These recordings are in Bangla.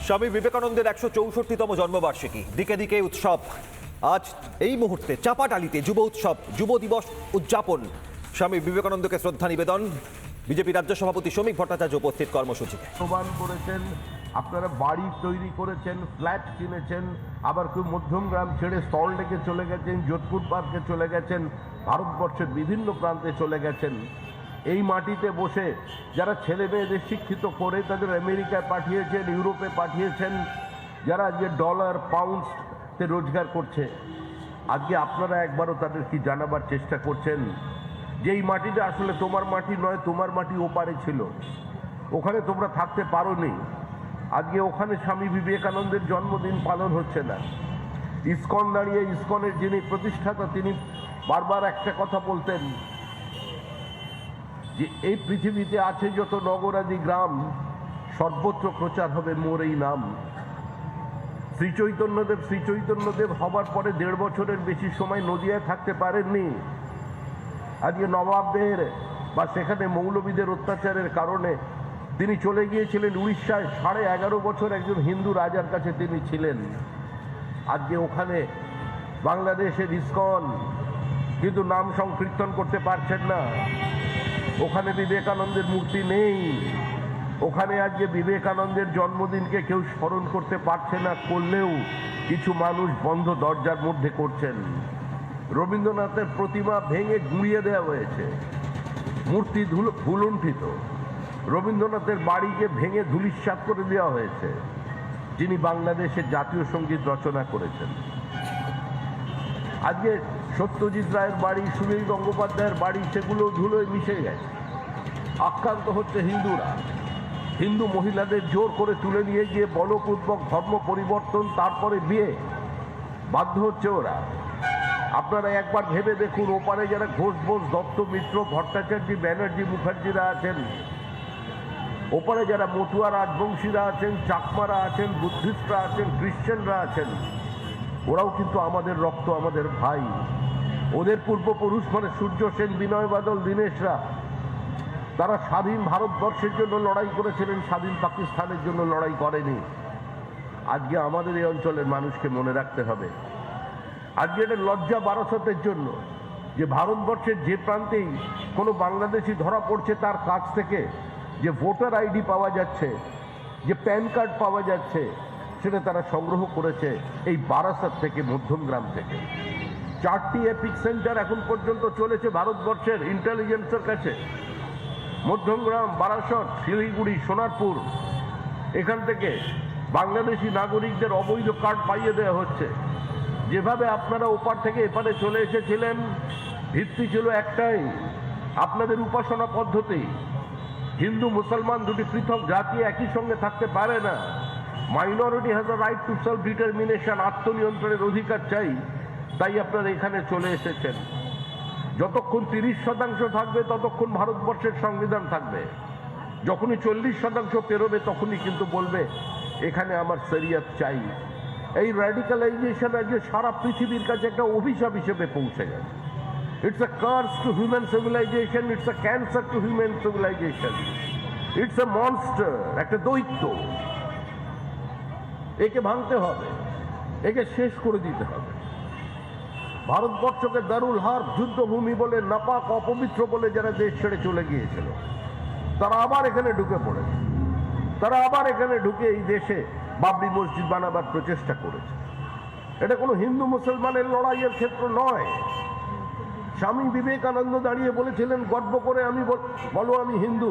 স্বামী বিবেকানন্দের ১৬৪তম জন্মবার্ষিকী, দিকে দিকে উৎসব। আজ এই মুহূর্তে চাপাটালিতে যুব উৎসব, যুব দিবস উদযাপন। স্বামী বিবেকানন্দকে শ্রদ্ধা নিবেদন। বিজেপি রাজ্য সভাপতি শ্রমিক ভট্টাচার্য উপস্থিত কর্মসূচিতে। প্রমাণ করেছেন, আপনারা বাড়ি তৈরি করেছেন, ফ্ল্যাট কিনেছেন, আবার কেউ মধ্যমগ্রাম ছেড়ে সল্টলেকে চলে গেছেন, যোধপুর পার্কে চলে গেছেন, ভারতবর্ষের বিভিন্ন প্রান্তে চলে গেছেন। এই মাটিতে বসে যারা ছেলে মেয়েদের শিক্ষিত করে তাদের আমেরিকায় পাঠিয়েছেন, ইউরোপে পাঠিয়েছেন, যারা আজকে ডলার পাউন্ডসে রোজগার করছে, আজকে আপনারা একবারও তাদের কি জানাবার চেষ্টা করছেন যে এই মাটিটা আসলে তোমার মাটি নয়, তোমার মাটি ওপারে ছিল, ওখানে তোমরা থাকতে পারোনি। আজকে ওখানে স্বামী বিবেকানন্দের জন্মদিন পালন হচ্ছে না। ইসকন দাঁড়িয়ে, ইসকনের যিনি প্রতিষ্ঠাতা, তিনি বারবার একটা কথা বলতেন যে এই পৃথিবীতে আছে যত নগরাদি গ্রাম, সর্বত্র প্রচার হবে মোর এই নাম। শ্রী চৈতন্যদেব হবার পরে 1.5 বছরের বেশি সময় নদিয়ায় থাকতে পারেননি। আজকে নবাবদের বা সেখানে মৌলবীদের অত্যাচারের কারণে তিনি চলে গিয়েছিলেন উড়িষ্যায়। 11.5 বছর একজন হিন্দু রাজার কাছে তিনি ছিলেন। আজকে ওখানে বাংলাদেশের ইসকন কিন্তু নাম সংকীর্তন করতে পারছেন না। ওখানে বিবেকানন্দের মূর্তি নেই। ওখানে আজকে বিবেকানন্দের জন্মদিনকে কেউ স্মরণ করতে পারছে না, করলেও কিছু মানুষ বন্ধ দরজার মধ্যে করছেন। রবীন্দ্রনাথের প্রতিমা ভেঙে গুঁড়িয়ে দেওয়া হয়েছে, মূর্তি ভুলুণ্ঠিত। রবীন্দ্রনাথের বাড়িকে ভেঙে ধূলিসাৎ করে দেওয়া হয়েছে, যিনি বাংলাদেশের জাতীয় সঙ্গীত রচনা করেছেন। আজকে সত্যজিৎ রায়ের বাড়ি, সুনীল গঙ্গোপাধ্যায়ের বাড়ি, সেগুলো ধুলোয় মিশে গেছে। আক্রান্ত হচ্ছে হিন্দুরা। হিন্দু মহিলাদের জোর করে তুলে নিয়ে গিয়ে বলপূর্বক ধর্ম পরিবর্তন, তারপরে বিয়ে, বাধ্য হচ্ছে ওরা। আপনারা একবার ভেবে দেখুন, ওপারে যারা ঘোষ বোস, দত্ত মিত্র, ভট্টাচার্য, ব্যানার্জি, মুখার্জিরা আছেন, ওপারে যারা মতুয়া রাজবংশীরা আছেন, চাকমারা আছেন, বুদ্ধিস্টরা আছেন, খ্রিশ্চানরা আছেন, ওরাও কিন্তু আমাদের রক্ত, আমাদের ভাই। ওদের পূর্বপুরুষ মানে সূর্য সেন, বিনয় বাদল, দীনেশরা, তারা স্বাধীন ভারতবর্ষের জন্য লড়াই করেছিলেন, স্বাধীন পাকিস্তানের জন্য লড়াই করেনি। আজকে আমাদের এই অঞ্চলের মানুষকে মনে রাখতে হবে। আজকে এটা লজ্জা বারাসতের জন্য যে ভারতবর্ষের যে প্রান্তেই কোনো বাংলাদেশি ধরা পড়ছে, তার কাছ থেকে যে ভোটার আইডি পাওয়া যাচ্ছে, যে প্যান কার্ড পাওয়া যাচ্ছে, সেটা তারা সংগ্রহ করেছে এই বারাসত থেকে, মধ্যমগ্রাম থেকে। 4টি এপিক সেন্টার এখন পর্যন্ত চলেছে ভারতবর্ষের ইন্টেলিজেন্সের কাছে। মধ্যমগ্রাম, বারাসত, শিলিগুড়ি, সোনারপুর, এখান থেকে বাংলাদেশি নাগরিকদের অবৈধ কার্ড পাইয়ে দেওয়া হচ্ছে। যেভাবে আপনারা ওপার থেকে এপারে চলে এসেছিলেন, ভিত্তি ছিল একটাই, আপনাদের উপাসনা পদ্ধতি। হিন্দু মুসলমান দুটি পৃথক জাতি একই সঙ্গে থাকতে পারে না। Minority has a right to self determination, আত্মনিয়ন্ত্রণের অধিকার চাই। তাই আপনারা এখানে চলে এসেছেন। যতক্ষণ 30% থাকবে ততক্ষণ ভারতবর্ষের সংবিধান থাকবে। যখনই 40% পেরোবে তখনই কিন্তু বলবে এখানে আমার শরিয়ত চাই। এই র্যাডিক্যালাইজেশন আজকে সারা পৃথিবীর কাছে একটা অভিশাপ হিসেবে পৌঁছে গেছে। It's a curse to human civilization, it's a cancer to human civilization, it's a monster, একটা দৈত্য। একে ভাঙতে হবে, একে শেষ করে দিতে হবে। ভারতবর্ষকে দারুল হার্ব, যুদ্ধভূমি বলে, নাপাক, অপবিত্র বলে যারা দেশ ছেড়ে চলে গিয়েছিল, তারা আবার এখানে ঢুকে পড়েছে। তারা আবার এখানে ঢুকে এই দেশে বাবরি মসজিদ বানাবার প্রচেষ্টা করেছে। এটা কোনো হিন্দু মুসলমানের লড়াইয়ের ক্ষেত্র নয়। স্বামী বিবেকানন্দ দাঁড়িয়ে বলেছিলেন গর্ব করে, বলো আমি হিন্দু।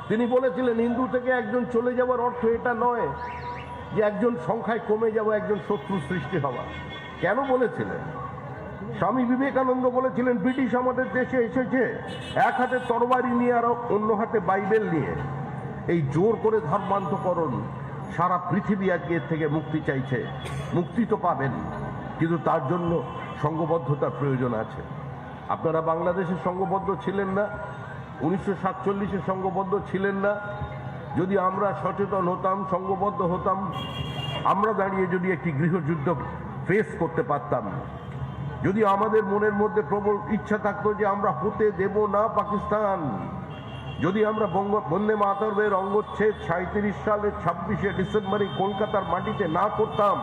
তিনি বলেছিলেন হিন্দু থেকে একজন চলে যাওয়ার অর্থ এটা নয় যে একজন সংখ্যায় কমে যাওয়া, একজন শত্রু সৃষ্টি হওয়া। কেন বলেছিলেন? স্বামী বিবেকানন্দ বলেছিলেন ব্রিটিশ আমাদের দেশে এসেছে এক হাতে তরবারি নিয়ে আর অন্য হাতে বাইবেল নিয়ে। এই জোর করে ধর্মান্তকরণ, সারা পৃথিবী আজকে এর থেকে মুক্তি চাইছে। মুক্তি তো পাবেন, কিন্তু তার জন্য সংঘবদ্ধতার প্রয়োজন আছে। আপনারা বাংলাদেশে সংঘবদ্ধ ছিলেন না, 1947-এ সংঘবদ্ধ ছিলেন না। যদি আমরা সচেতন হতাম, সংঘবদ্ধ হতাম, আমরা দাঁড়িয়ে যদি একটি গৃহযুদ্ধ ফেস করতে পারতাম, যদি আমাদের মনের মধ্যে প্রবল ইচ্ছা থাকতো যে আমরা হতে দেব না পাকিস্তান, যদি আমরা বন্দে মাতরমের অঙ্গচ্ছেদ 37 সালের 26শে ডিসেম্বরে কলকাতার মাটিতে না করতাম,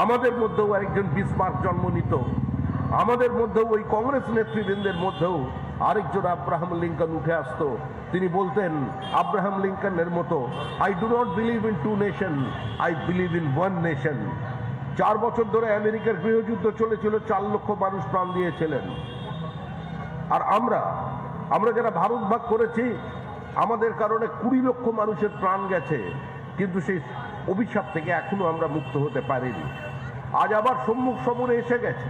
আমাদের মধ্যেও একজন বিসমার্ক জন্ম নিত, আমাদের মধ্যেও ওই কংগ্রেস নেতৃবৃন্দের মধ্যেও আরেকজন আব্রাহাম লিঙ্কন উঠে আসতো। তিনি বলতেন আব্রাহাম লিঙ্কনের মতো, I do not believe in two nation, I believe in one nation. 4 বছর ধরে আমেরিকার গৃহযুদ্ধ চলেছিল, 4 লক্ষ মানুষ প্রাণ দিয়েছিলেন। আর আমরা যারা ভারত ভাগ করেছি, আমাদের কারণে 20 লক্ষ মানুষের প্রাণ গেছে, কিন্তু সেই অভিশাপ থেকে এখনো আমরা মুক্ত হতে পারিনি। আজ আবার সম্মুখ সমরে এসে গেছে।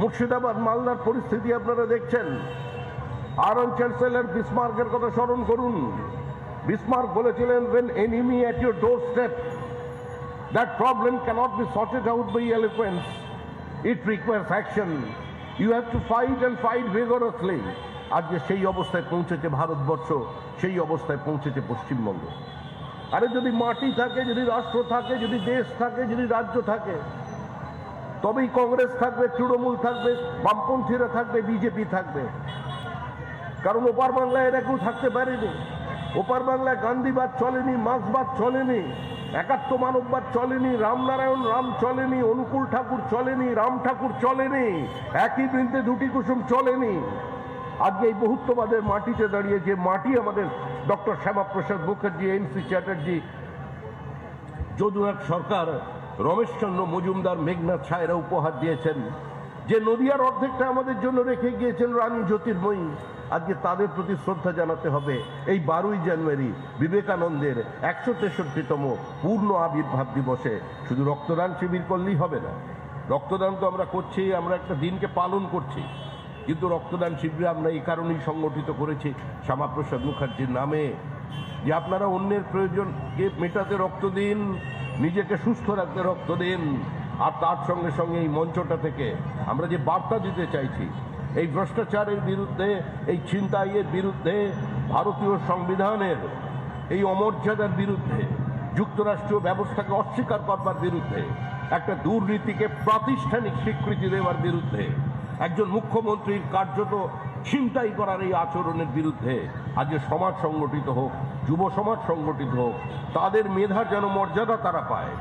মুর্শিদাবাদ মালদার পরিস্থিতি আপনারা দেখছেন। আরন চ্যান্সেলর বিসমার্কের কথা স্মরণ করুন। বিসমার্ক বলেছিলেন, when enemy at your doorstep, that problem cannot be sorted out by eloquence, it requires action, you have to fight and fight vigorously। আজকে সেই অবস্থায় পৌঁছেছে ভারতবর্ষ, সেই অবস্থায় পৌঁছেছে পশ্চিমবঙ্গ। আরে যদি মাটি থাকে, যদি রাষ্ট্র থাকে, যদি দেশ থাকে, যদি রাজ্য থাকে, তবেই কংগ্রেস থাকবে, তৃণমূল থাকবে, বামপন্থীরা থাকবে, বিজেপি থাকবে। কারণ ওপার বাংলায় এরা কেউ থাকতে পারেনি। ওপার বাংলায় গান্ধীবাদ চলেনি, মার্ক্সবাদ চলেনি, একাত্ম মানববাদ চলেনি, রামনারায়ণ রাম চলেনি, অনুকূল ঠাকুর চলেনি, রাম ঠাকুর চলেনি, একই বৃন্তে দুটি কুসুম চলেনি। আজকে এই বহুত্ববাদের মাটিতে দাঁড়িয়ে, যে মাটি আমাদের ডক্টর শ্যামাপ্রসাদ মুখার্জি, এন.সি. চ্যাটার্জি, যদুনাথ সরকার, রমেশচন্দ্র মজুমদার, মেঘনাথ সায়রা উপহার দিয়েছেন, যে নদিয়ার অর্ধেকটা আমাদের জন্য রেখে গিয়েছেন রানী জ্যোতির্ময়ী, আজকে তাদের প্রতি শ্রদ্ধা জানাতে হবে। এই 12ই জানুয়ারি বিবেকানন্দের 163তম পূর্ণ আবির্ভাব দিবসে শুধু রক্তদান শিবির করলেই হবে না। রক্তদান তো আমরা করছি, আমরা একটা দিনকে পালন করছি, কিন্তু রক্তদান শিবির আমরা এই কারণেই সংগঠিত করেছি শ্যামাপ্রসাদ মুখার্জির নামে, যে আপনারা অন্যের প্রয়োজনকে মেটাতে রক্ত দিন, নিজেকে সুস্থ রাখতে রক্ত দিন। আর তার সঙ্গে সঙ্গে এই মঞ্চটা থেকে আমরা যে বার্তা দিতে চাইছি, এই ভ্রষ্টাচারের বিরুদ্ধে, এই ছিনতাইয়ের বিরুদ্ধে, ভারতীয় সংবিধানের এই অমর্যাদার বিরুদ্ধে, যুক্তরাষ্ট্রীয় ব্যবস্থাকে অস্বীকার করবার বিরুদ্ধে, একটা দুর্নীতিকে প্রাতিষ্ঠানিক স্বীকৃতি দেওয়ার বিরুদ্ধে, একজন মুখ্যমন্ত্রীর কার্যত ছিনতাই করার এই আচরণের বিরুদ্ধে আজকে সমাজ সংগঠিত হোক, যুব সমাজ সংগঠিত হোক, তাদের মেধার যেন মর্যাদা তারা পায়।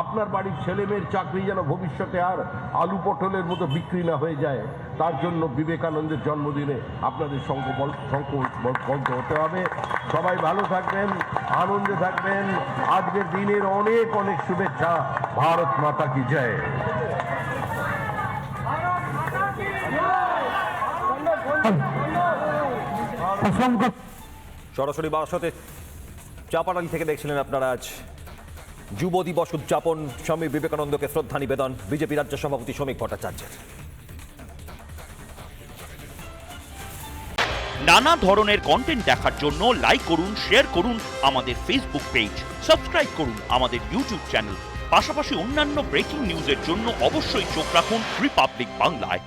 আপনার বাড়ির ছেলে মেয়ের চাকরি যেন ভবিষ্যতে আর আলু পটলের মতো বিক্রি না হয়ে যায়, তার জন্য বিবেকানন্দের জন্মদিনে আপনাদের সংকল্পবদ্ধ হতে হবে। সবাই ভালো থাকবেন, আনন্দে থাকবেন। আজকের দিনের অনেক অনেক শুভেচ্ছা। ভারত মাতা কি জয়। সরাসরি বারাসতে চাপাডালি থেকে দেখছিলেন আপনারা আজ যুব দিবস উদযাপন, স্বামী বিবেকানন্দকে শ্রদ্ধা নিবেদন বিজেপি রাজ্য সভাপতি শ্রমিক ভট্টাচার্যের। নানা ধরনের কন্টেন্ট দেখার জন্য লাইক করুন, শেয়ার করুন আমাদের ফেসবুক পেজ, সাবস্ক্রাইব করুন আমাদের ইউটিউব চ্যানেল। পাশাপাশি অন্যান্য ব্রেকিং নিউজের জন্য অবশ্যই চোখ রাখুন রিপাবলিক বাংলায়।